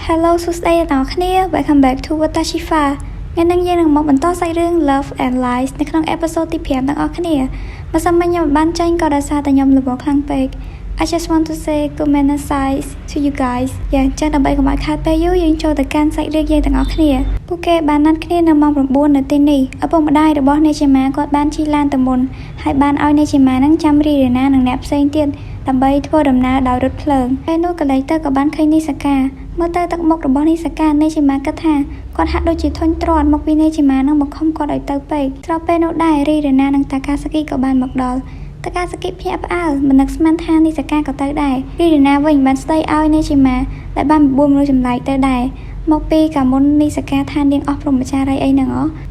Hello សួស្តីអ្នកគ្នា Welcome back to Watashifa ថ្ងៃនេះយើងនឹងមកបន្តសាច់រឿង Love and Lies នៅក្នុងអេពីសូតទី 5 ទាំងអស់គ្នាបើសិនមកខ្ញុំបានចាញ់ក៏ដោយសារតែខ្ញុំល្ងខ្លាំងពេក I just want to say good night to you guys យ៉ាងចឹងដើម្បីកុំឲ្យខាតពេលយូរយើងចូលទៅកាន់សាច់រឿងយើងទាំងអស់គ្នាពួកគេបានណាត់គ្នានៅម៉ោង 9 នៅទីនេះឪពុកម្ដាយរបស់អ្នកជាម៉ាគាត់បានជិះឡានទៅមុនហើយបានឲ្យអ្នកជាម៉ានឹងចាំរីរណានិងអ្នកផ្សេងទៀតដើម្បីធ្វើដំណើរដោយរថភ្លើងពេលនោះកន្លែងទៅក៏បានឃើញនីសកាមើលទៅទឹកមុខរបស់នីសកាអ្នកជាម៉ាគិតថាគាត់ហាក់ដូចជាធុញទ្រាន់មកពីអ្នកជាម៉ានឹងមកខំគាត់ឲ្យទៅពេកស្របពេលនោះដែររីរណានិងតាកាសាគីក៏បានមកដល់តាកាសាគីភ្ញាក់ផ្អើលមិននឹកស្មានថានីសកាក៏ទៅដែររីរណាវិញបានស្ដីឲ្យអ្នកជាម៉ាដែលបានបបួលមនុស្សចម្លែកទៅដែរមកពីកាលមុននីសកាថានាងអស់ព្រមចារីអីហ្នឹង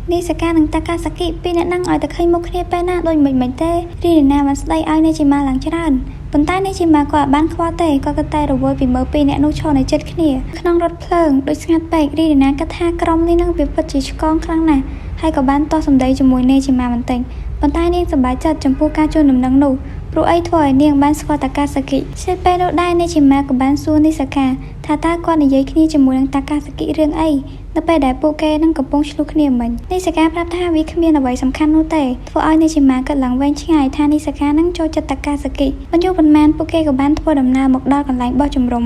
នីសកានិងតាកាសាគីពីរអ្នកហ្នឹងឲ្យតែឃើញមុខគ្នាពេលណាដូចមិនទេរីរណាបានស្ដីឲ្យអ្នកជាម៉ាឡើងច្រើនប៉ុន្តែអ្នកជាម៉ាគាត់បានខ្វល់ទេគាត់ក៏តែរវល់ពីមើលពីអ្នកនោះឈរនៅជិតគ្នាក្នុងរថភ្លើងដូចស្ងាត់ពេករីរណាគិតថាក្រុមនេះនឹងវាពិតជាឆ្កងខ្លាំងណាស់ហើយក៏បានតោះសម្ដីជាមួយអ្នកជាម៉ាបន្តិចប៉ុន្តែនាងសប្បាយចិត្តចំពោះការជូនដំណឹងនោះព្រោះអីធ្វើឲ្យនាងបានស្គាល់តាកាសាគីឆ្លៀតពេលនោះដែរអ្នកជាម៉ាក៏បានសួរនីសកាថាតើគាត់និយាយគ្នាជាមួយនឹងតាកាសាគីរឿងអីនៅពេលដែលពួកគេនឹងកំពុងឆ្លោះគ្នាមិញនីសកាប្រាប់ថាវាគ្មានអ្វីសំខាន់នោះទេធ្វើឲ្យអ្នកជាម៉ាគិតឡើងវែងឆ្ងាយថានីសកានឹងចូលចិត្តតាកាសាគីមិនយូរប៉ុន្មានពួកគេក៏បានធ្វើដំណើរមកដល់កន្លែងបោះជំរំ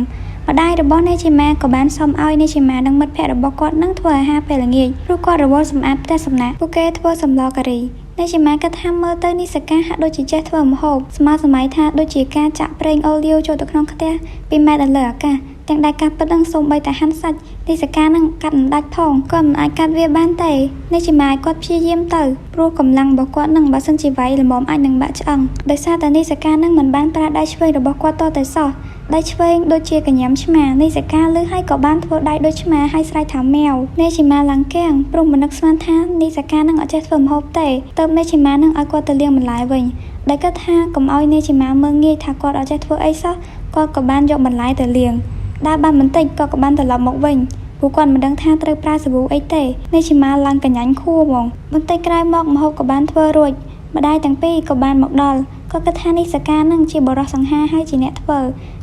ម្ដាយរបស់អ្នកជាម៉ាក៏បានសុំឲ្យអ្នកជាម៉ានិងមិត្តភ័ក្តិរបស់គាត់នឹងធ្វើអាហារពេលល្ងាចព្រោះគាត់រវល់សម្អាតផ្ទះសំណាក់ពួកគេធ្វើសម្លការីអ្នកជាម៉ាគិតថាមើលទៅនីសកាហាក់ដូចជាចេះធ្វើម្ហូបស្មើសម័យថាដូចជាការចាក់ប្រេងអូលីវចូលទៅក្នុងខ្ទះពីម៉ែត្រលើអាកាសទាំងដែលកាត់ពិតនឹងសូម្បីតែហាន់សាច់នីសកានឹងកាត់មិនដាច់ផងគាត់មិនអាចកាត់វាបានទេអ្នកជាម៉ាគាត់ព្យាយាមទៅព្រោះកម្លាំងរបស់គាត់នឹងបើសិនជាវាយល្មមអាចនឹងបាក់ឆ្អឹងដោយសារតែនីសកានឹងមិនបានប្រើដៃឆ្វេងរបស់គាត់តតែសោះដៃឆ្វេងដូចជាកញ្ញាំឆ្មានីសកាលឺហើយក៏បានធ្វើដៃដូចឆ្មាហើយស្រែកថាម៉ែវអ្នកជាម៉ាឡើងកាំងព្រោះមិននឹកស្មានថានីសកានឹងអត់ចេះធ្វើម្ហូបទេទើបអ្នកជាម៉ានឹងឲ្យគាត់ទៅលាងបន្លែវិញដែលគាត់ថាកុំឲ្យអ្នកជាម៉ាមើលងាយថាគាត់អត់ចេះធ្វើអីសោះគាត់ក៏បានយកបន្លែទៅលាងដើរបានបន្តិចក៏បានត្រឡប់មកវិញព្រោះគាត់មិនដឹងថាត្រូវប្រើសាប៊ូអីទេអ្នកជាម៉ាឡើងកញ្ញាញ់ខួរហ្មងបន្តិចក្រោយមកម្ហូបក៏បានធ្វើរួចម្ដាយទាំងពីរក៏បានមកដល់គាត់គិតថានីសកានឹងជាបរិសសង្ហាហើយជាអ្នកធ្វើ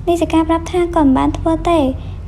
នីសកាប្រាប់ថាគាត់មិនបានធ្វើទ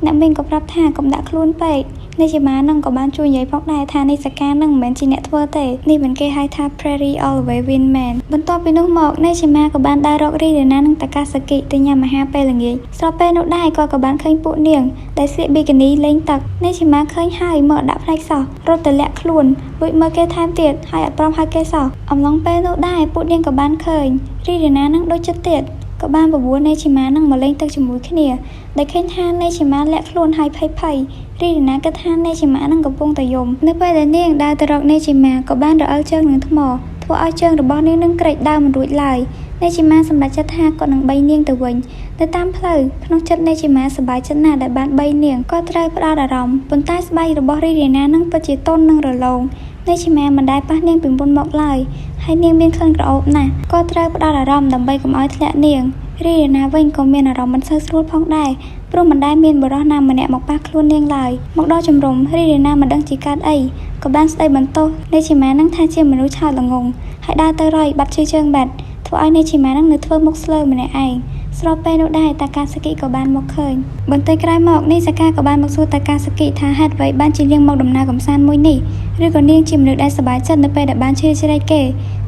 េអ្នកមីងក៏ប្រាប់ថាកុំដាក់ខ្លួនពេកអ្នកជាម៉ានឹងក៏បានជួយនិយាយផងដែរថានីសកានឹងមិនមែនជាអ្នកធ្វើទេនេះមិនគេហៅថា Prairie Always Win Man បន្ទាប់ពីនោះមកអ្នកជាម៉ាក៏បានដើររករីរណានឹងតាកាសាគីទៅញ៉ាំអាហារពេលល្ងាចស្របពេលនោះដែរគាត់ក៏បានឃើញពួកនាងដែលស្លៀកប៊ីកានីលេងទឹកអ្នកជាម៉ាឃើញហើយមកដាក់ផ្នែកសោះរត់ទៅលាក់ខ្លួនលួចមើលគេថែមទៀតហើយអត់ព្រមហៅគេសោះអំឡុងពេលនោះដែរពួកនាងក៏បានឃើញរីរណានឹងដូចចិត្តទៀតក៏បានបបួលអ្នកជាម៉ានឹងមកលេងទឹកជាមួយគ្នាដែលឃើញថាអ្នកជាម៉ាលាក់ខ្លួនហើយភ័យរីរណាគិតថាអ្នកជាម៉ានឹងកំពុងតែយំនៅពេលដែលនាងដើរទៅរកអ្នកជាម៉ាក៏បានរអិលជើងនឹងថ្មធ្វើឲ្យជើងរបស់នាងនឹងក្រេកដើរមិនរួចឡើយអ្នកជាម៉ាសម្រេចចិត្តថាគាត់នឹងបីនាងទៅវិញទៅតាមផ្លូវក្នុងចិត្តអ្នកជាម៉ាសប្បាយចិត្តណាស់ដែលបានបីនាងគាត់ត្រូវផ្ដោតអារម្មណ៍ប៉ុន្តែស្បែករបស់រីរណានឹងពិតជាទន់និងរលោងអ្នកជាម៉ាមិនដែលប៉ះនាងពីមុនមកឡើយហើយនាងមានក្លិនក្រអូបណាស់គាត់ត្រូវផ្ដោតអារម្មណ៍ដើម្បីកុំឲ្យធ្លាក់នាងរីរណាវិញក៏មានអារម្មណ៍មិនសូវស្រួលផងដែរព្រោះមិនដែលមានបរិសណាម្នាក់មកប៉ះខ្លួននាងឡើយមកដល់ជំរំរីរណាមិនដឹងជាកើតអីក៏បានស្ដីបន្ទោសអ្នកជាម៉ានឹងថាជាមនុស្សឆោតល្ងង់ហើយដើរទៅរយបាត់ជើងបាត់ធ្វើឲ្យអ្នកជាម៉ានឹងនៅធ្វើមុខស្លើម្នាក់ឯងស្របពេលនោះដែរតាកាសាគីក៏បានមកឃើញបន្តិចក្រោយមកនីសកាក៏បានមកសួរតាកាសាគីថាហេតុអ្វីបានជានាងមកដំណើរកម្សាន្តមួយនេះឬក៏នាងជាមនុស្សដែលសប្បាយចិត្តនៅពេលដែលបានជ្រៀតជ្រែកគេ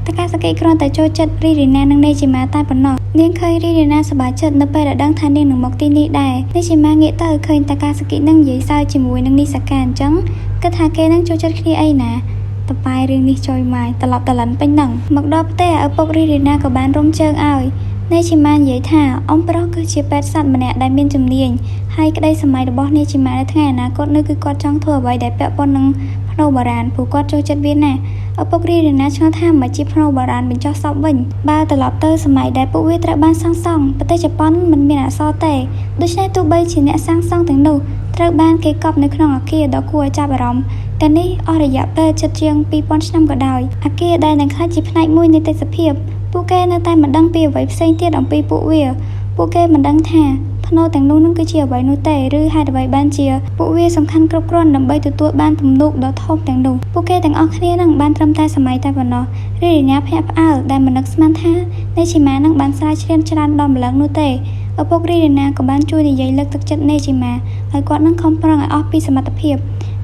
តាកាសាគីគ្រាន់តែចូលចិត្តរីរណានិងអ្នកជាម៉ាតែប៉ុណ្ណោះនាងឃើញរីរណាសប្បាយចិត្តនៅពេលដែលដឹងថានាងនឹងមកទីនេះដែរអ្នកជាម៉ាងាកទៅឃើញតាកាសាគីនឹងនិយាយសើចជាមួយនឹងនីសកាអញ្ចឹងគិតថាគេនឹងចូលចិត្តគ្នាអីណាតប៉ែរឿងនេះចុយម៉ាយត្រឡប់តលិនពេញហ្នឹងមកដល់ផ្ទះឪពុករីរណាក៏បានរុំជើងឲ្យអ្នកជាម៉ានិយាយថាអ៊ំប្រុសគឺជាពេទ្យសត្វម្នាក់ដែលមានជំនាញហើយក្តីសម័យរបស់អ្នកជាម៉ានៅថ្ងៃអនាគតនោះគឺគាត់ចង់ធ្វើអ្វីដែលពាក់ព័ន្ធនឹងភ្នូបុរាណព្រោះគាត់ចូលចិត្តវាណាស់ឪពុករីរណាឆ្ងល់ថាមិនជាភ្នូបុរាណបញ្ចុះសពវិញបើត្រឡប់ទៅសម័យដែលពួកវាត្រូវបានសាងសង់ប្រទេសជប៉ុនមិនមានអក្សរទេដូច្នេះទោះបីជាអ្នកសាងសង់ទាំងនោះត្រូវបានគេកប់នៅក្នុងអគារដ៏គួរឲ្យចាប់អារម្មណ៍តែនេះអស់រយៈពេលជិតជាង 2000 ឆ្នាំក៏ដោយអគារដែលនឹងក្លាយជាផ្នែកមួយនៃទេសភាពពួកគេនៅតែមិនដឹងពីអ្វីផ្សេងទៀតអំពីពួកគេមិនដឹងថាភ្នូទាំងនោះនឹងគឺជាអ្វីនោះទេឬហេតុអ្វីបានជាពួកវាសំខាន់គ្រប់គ្រាន់ដើម្បីទទួលបានទំនុកដ៏ធំទាំងនោះពួកគេទាំងអស់គ្នានឹងបានត្រឹមតែសម័យតែប៉ុណ្ណោះរីរណាភ្ញាក់ផ្អើលដែលមិននឹកស្មានថាអ្នកជាម៉ានឹងបានស្រាវជ្រាវច្រើនដល់ម្លឹងនោះទេឪ ឪពុករីណាក៏បានជួយនិយាយលើកទឹកចិត្តនេជីម៉ាហើយគាត់នឹងខំប្រឹងឲ្យអស់ពីសមត្ថភាព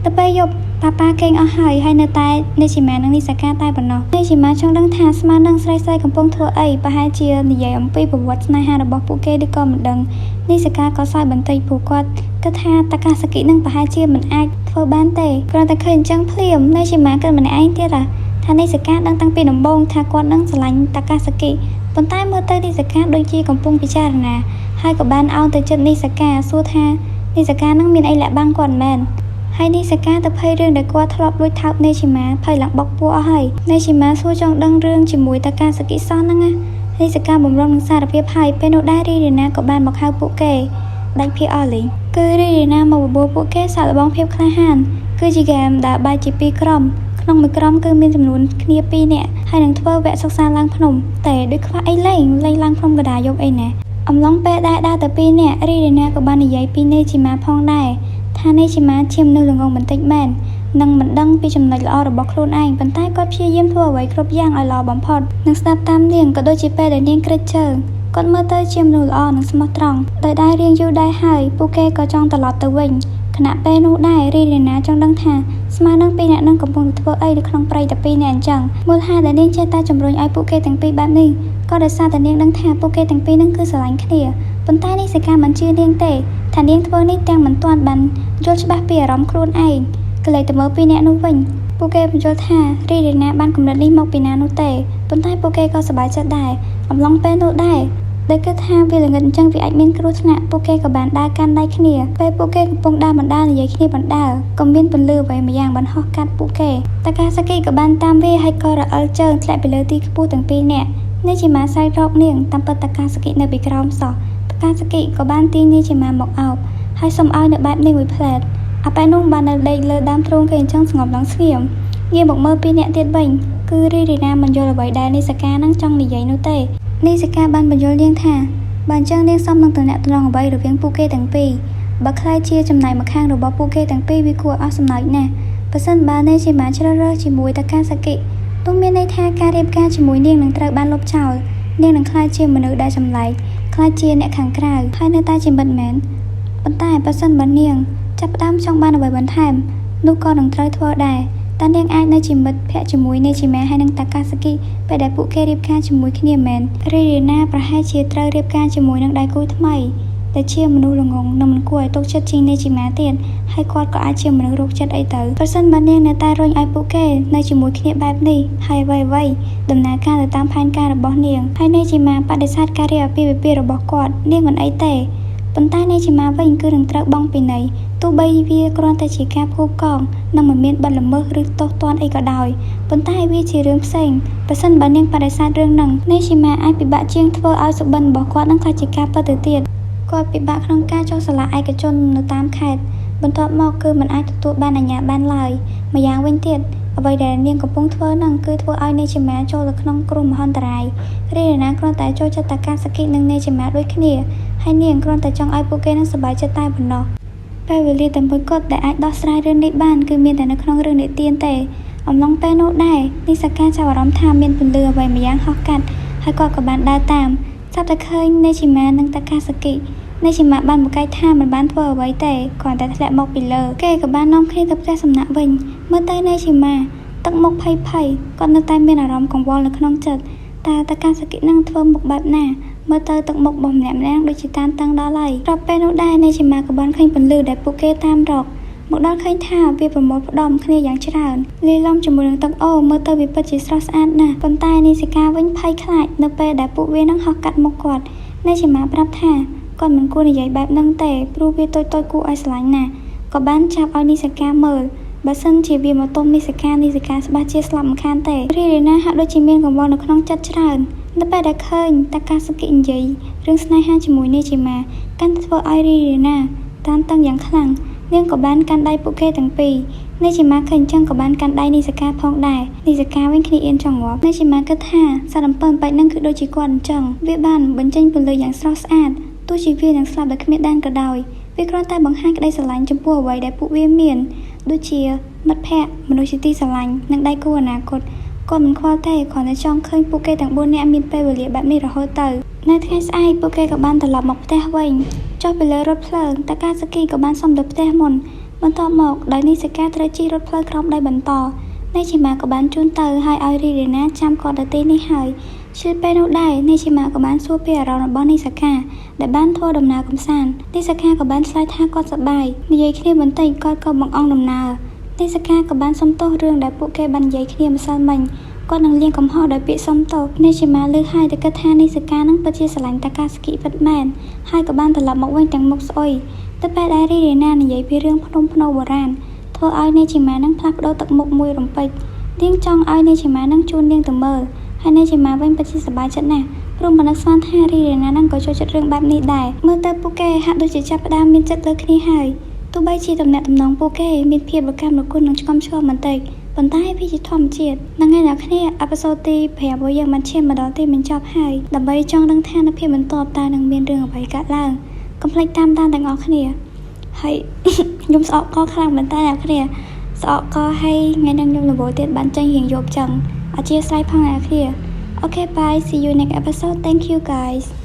ទៅពេលយប់ប៉ាគេងអស់ហើយនៅតែនេជីម៉ានិងនីសាកាតែប៉ុណ្ណោះនេជីម៉ាចង់ដឹងថាស្មាននឹងស្រីកំពុងធ្វើអីប្រហែលជានិយាយអំពីប្រវត្តិស្នេហារបស់ពួកគេឬក៏មិនដឹងនីសាកាក៏សើចបន្តិចព្រោះគាត់គិតថាតាកាសាគីនឹងប្រហែលជាមិនអាចធ្វើបានទេគ្រាន់តែឃើញអញ្ចឹងភ្លាមនេជីម៉ាគិតម្នាក់ឯងទៀតថានីសាកាដឹងតាំងពីដំបូងថាគាត់នឹងស្រឡាញ់តាកាសាគីប៉ុន្តែមើលទៅនីសាកាដូចជាកំពុងពិចារណាហើយក៏បានអោនទៅចិត្តនីសាកាសួរថានីសាកានឹងមានអីលាក់បាំងគាត់មែនហើយនីសាកាទៅភ័យរឿងដែលគាត់ធ្លាប់លួចថោកនេជីម៉ាភ័យឡើងបកពួរអស់ហើយនេជីម៉ាសួរចង់ដឹងរឿងជាមួយតាកាសាគីសោះហ្នឹងណានីសាកាបំរុងនឹងសារភាពហើយពេលនោះដែររីណាក៏បានមកហៅពួកគេដាច់ភីអស់លេងគឺរីណាមកបបួលពួកគេសាកល្បងភាពក្លាហានគឺជាហ្គេមដែលបែកជា2ក្រុមក្នុងមួយក្រុមគឺមានចំនួនគ្នា2នាក់ហើយនឹងធ្វើវគ្គសិក្សាឡើងភ្នំតែដូចខ្វះអីលេងឡើងភ្នំកដាយកអីណាអំឡុងពេលដើរទៅ2នាក់រីណាក៏បាននិយាយពីនេជីម៉ាផងដែរថានេជីម៉ាជាមនុស្សល្ងងបន្តិចមែននឹងមិនដឹងពីចំណុចល្អរបស់ខ្លួនឯងប៉ុន្តែគាត់ព្យាយាមធ្វើអ្វីគ្រប់យ៉ាងឲ្យល្អបំផុតនិងស្ដាប់តាមនាងក៏ដូចជាពេលដែលនាងក្រេតជើងគាត់មើលទៅជាមនុស្សល្អនិងស្មោះត្រង់ដោយដែររៀងយូរដែរហើយពួកគេក៏ចង់ត្រឡប់ទៅវិញខណៈពេលនោះដែររីណាចង់ដឹងថាស្មានឹងពីអ្នកនឹងកំពុងធ្វើអីនៅក្នុងព្រៃតែ2នាក់អញ្ចឹងមូលហេតុដែលនាងចេះតែជំរុញឲ្យពួកគេទាំងពីរបែបនេះក៏ដោយសារតែនាងដឹងថាពួកគេទាំងពីរនឹងគឺស្រឡាញ់គ្នាប៉ុន្តែនេះសេកាមិនជឿនាងទេថានាងធ្វើនេះទាំងមិនទាន់បានយល់ច្បាស់ពីអារម្មណ៍ខ្លួនឯងក៏เลยទៅមើលពីអ្នកនោះវិញពួកគេបញ្យល់ថារីណាបានកំណត់នេះមកពីណានោះទេប៉ុន្តែពួកគេក៏សប្បាយចិត្តដែរអំឡុងពេលនោះដែរដែលគិតថាវាល្ងិតអញ្ចឹងវាអាចមានគ្រោះថ្នាក់ពួកគេក៏បានដើរកាន់ដៃគ្នាពេលពួកគេកំពុងដើរបណ្ដាលនិយាយគ្នាបណ្ដាលក៏មានពន្លឺអ្វីមួយយ៉ាងបានហោះកាត់ពួកគេតាកាសាគីក៏បានតាមវាហើយក៏រអិលជើងធ្លាក់ពីលើទីខ្ពស់ទាំងពីរនាក់នេះជាម៉ាស្រែករកនាងតាមពិតតាកាសាគីនៅពីក្រោមសោះតាកាសាគីក៏បានទាញនេះជាម៉ាមកអោបហើយសុំឲ្យនៅបែបនេះមួយផ្លែតអាប៉ែនោះបាននៅដេកលើដើមទ្រូងគេអញ្ចឹងស្ងប់ឡើងស្ងៀមងាកមកមើលពីអ្នកទៀតវិញគឺរីណាមិនយល់អ្វីដែលនីសាកានឹងចង់និយាយនោះទេនីសាកាបានបញ្យល់នាងថាបើអញ្ចឹងនាងសមនឹងតំណែងអ្វីរវាងពួកគេទាំងពីរបើខ្លាយជាចំណែកម្ខាងរបស់ពួកគេទាំងពីរវាគួរអស់សំណើចណាស់បើសិនបើនេជាម៉ាជ្រើសរើសជាមួយតាកាសាគីនោះមានន័យថាការរៀបការជាមួយនាងនឹងត្រូវបានលុបចោលនាងនឹងខ្លាយជាមនុស្សដែលចម្លែកខ្លាយជាអ្នកខាងក្រៅហើយនៅតែជាមិត្តមែនប៉ុន្តែបើសិនបើនាងចាប់ផ្ដើមចង់បានអ្វីបន្ថែមនោះក៏នឹងត្រូវធ្វើដែរតែនាងអាចនៅជាមិត្តភក្តិជាមួយនេជីម៉ាហើយនឹងតាកាសាគីពេលដែលពួកគេរៀបការជាមួយគ្នាមែនរីណាប្រហែលជាត្រូវរៀបការជាមួយនឹងដៃគូថ្មីដែលជាមនុស្សល្ងងនិងមិនគួរឲ្យទុកចិត្តជាងនេជីម៉ាទៀតហើយគាត់ក៏អាចជាមនុស្សរោគចិត្តអីទៅប្រសិនបើនាងនៅតែរុញឲ្យពួកគេនៅជាមួយគ្នាបែបនេះហើយអ្វីដំណើរការទៅតាមផែនការរបស់នាងហើយនេជីម៉ាបដិសេធការរៀបអាពាហ៍ពិពាហ៍របស់គាត់នាងមិនអីទេប៉ុន្តែនេជីម៉ាវិញគឺនឹងត្រូវបង់ពីនៃទោះបីវាគ្រាន់តែជាការផ្គូផ្គងនិងមិនមានបទល្មើសឬទោសទណ្ឌអីក៏ដោយប៉ុន្តែវាជារឿងផ្សេងប្រសិនបើនាងបដិសេធរឿងហ្នឹងនេជីម៉ាអាចពិបាកជាងធ្វើឲ្យសុបិនរបស់គាត់នឹងខ្លាចជាការពិតទៅទៀតគាត់ពិបាកក្នុងការចុះសាលាឯកជននៅតាមខេត្តបន្ទាប់មកគឺមិនអាចទទួលបានអាជ្ញាប័ណ្ណឡើយម្យ៉ាងវិញទៀតអ្វីដែលនាងកំពុងធ្វើហ្នឹងគឺធ្វើឲ្យនេជីម៉ាចូលទៅក្នុងគ្រោះមហន្តរាយរីណាគ្រាន់តែចូលចិត្តតាកាសាគីនិងនេជីម៉ាដូចគ្នាហើយនាងគ្រាន់តែចង់ឲ្យពួកគេនឹងសប្បាយចិត្តតែប៉ុណ្ណោះពេលវេលាតែមួយគត់ដែលអាចដោះស្រាយរឿងនេះបានគឺមានតែនៅក្នុងរឿងនិទានទេអំឡុងពេលនោះដែរនីសាកាចាប់អារម្មណ៍ថាមានពន្លឺអ្វីម្យ៉ាងហោះកាត់ហើយគាត់ក៏បានដើរតាមចាប់តែឃើញនេជីម៉ានិងតាកាសាគីនេជីម៉ាបានបង្កាយថាមិនបានធ្វើអ្វីទេគ្រាន់តែធ្លាក់មកពីលើគេក៏បាននាំគ្នាទៅផ្ទះសំណាក់វិញមើលទៅនេជីម៉ាទឹកមុខភ័យគាត់នៅតែមានអារម្មណ៍កង្វល់នៅក្នុងចិត្តតើតាកាសាគីនឹងធ្វើមុខបែបណាមើលទៅទឹកមុខរបស់ម្នាក់ដូចជាតានតឹងដល់ហើយដល់ពេលនោះដែរនេជីម៉ាក៏បានឃើញពន្លឺដែលពួកគេតាមរកមកដល់ឃើញថាវាប្រមូលផ្ដុំគ្នាយ៉ាងច្រើនលាយឡំជាមួយនឹងទឹកអូរមើលទៅវាពិតជាស្រស់ស្អាតណាស់ប៉ុន្តែនេសិកាវិញភ័យខ្លាចនៅពេលដែលពួកវានឹងហោះកាត់មុខគាត់នេជីម៉ាប្រាប់ថាគាត់មិនគួរនិយាយបែបហ្នឹងទេព្រោះវាតូចគួរឲ្យស្រឡាញ់ណាស់ក៏បានចាប់ឲ្យនេសិកាមើលបើសិនជាវាមកទុំនេសិកាច្បាស់ជាស្លាប់មិនខានទេរីណាហាក់ដូចជាមានកង្វល់នៅក្នុងចិត្តច្រើននៅពេលដែលឃើញតាកាសាគីនិយាយរឿងស្នេហាជាមួយនេជីម៉ាកាន់តែធ្វើឲ្យរីណាតានតឹងយ៉ាងខ្លាំងនាងក៏បានកាន់ដៃពួកគេទាំងពីរនេជីម៉ាឃើញចឹងក៏បានកាន់ដៃនេសិកាផងដែរនេសិកាវិញគ្នាអៀនចង្អប់នេជីម៉ាគិតថាសត្វអំពើបែកហ្នឹងគឺដូចជាគាត់អញ្ចឹងវាបានបញ្ចេញពន្លឺយ៉ាងស្រស់ស្អាតទោះជាវានឹងស្លាប់ដោយគ្មានដែនក៏ដោយវាគ្រាន់តែបង្ហាញក្តីស្រឡាញ់ចំពោះអ្វីដែលពួកវាមានដូចជាមិត្តភ័ក្តិមនុស្សជាទីស្រឡាញ់និងដៃគូអនាគត គាត់មិនខ្វល់ទេគ្រាន់តែចង់ឃើញពួកគេទាំង4នាក់មានពេលវេលាបែបនេះរហូតទៅនៅថ្ងៃស្អែកពួកគេក៏បានត្រឡប់មកផ្ទះវិញចុះពីលើរថភ្លើងតាកាសាគីក៏បានសុំទៅផ្ទះមុនបន្ទាប់មកដោយនីសិកាត្រូវជិះរថភ្លើងក្រោមដីបន្តនេជីម៉ាក៏បានជូនទៅហើយឲ្យរីរីណាចាំគាត់ទៅទីនេះហើយជឿពេលនោះដែរនេជីម៉ាក៏បានសួរពីអារម្មណ៍របស់នីសិកាដែលបានធ្វើដំណើរកម្សាន្តនីសិកាក៏បានឆ្លើយថាគាត់សប្បាយនិយាយគ្នាបន្តិចគាត់ក៏បង្អង់ដំណើរនីសិកាក៏បានសុំទោសរឿងដែលពួកគេបាននិយាយគ្នាម្សិលមិញគាត់នឹងលៀងកំហុសដោយពាក្យសុំទោសនេជីម៉ាលើហើយតែគិតថានីសិកានឹងពិតជាស្រឡាញ់តាកាសាគីពិតមែនហើយក៏បានត្រឡប់មកវិញទាំងមុខស្អុយតែពេលដែលរីរីណានិយាយពីរឿងភ្នំភ្នោបុរាណធ្វើឲ្យនេជីម៉ានឹងផ្លាស់ប្ដូរទឹកមុខមួយរំពេចនាងចង់ឲ្យនេជីម៉ានឹងជួននាងទៅមើលហើយនេជីម៉ាវិញពិតជាសប្បាយចិត្តណាស់ព្រោះមិននឹកស្មានថារីរីណានឹងក៏ចូលចិត្តរឿងបែបនេះដែរមើលទៅពួកគេហាក់ដូចជាចាប់ផ្ដើមមានចិត្តលើគ្នាហើយទោះបីជាទំនាក់ទំនងពួកគេមានភាពរកាំរកូននិងឆ្កំឆ្គងបន្តិចប៉ុន្តែវាជាធម្មជាតិនឹងឯអ្នកគ្នាអេពីសូតទី5របស់យើងបានឈានមកដល់ទីបញ្ចប់ហើយដើម្បីចង់ដឹងថានៅភាពបន្ទាប់តើនឹងមានរឿងអ្វីកើតឡើងកុំភ្លេចតាមដានទាំងអស់គ្នាហើយខ្ញុំស្អកកខ្លាំងមែនតើអ្នកគ្នាស្អកកហើយថ្ងៃនេះខ្ញុំរវល់ទៀតបានចេញរៀងយប់ចឹងអធិស្ឋានផងអ្នកគ្នាOkay, bye. See you next episode. Thank you, guys.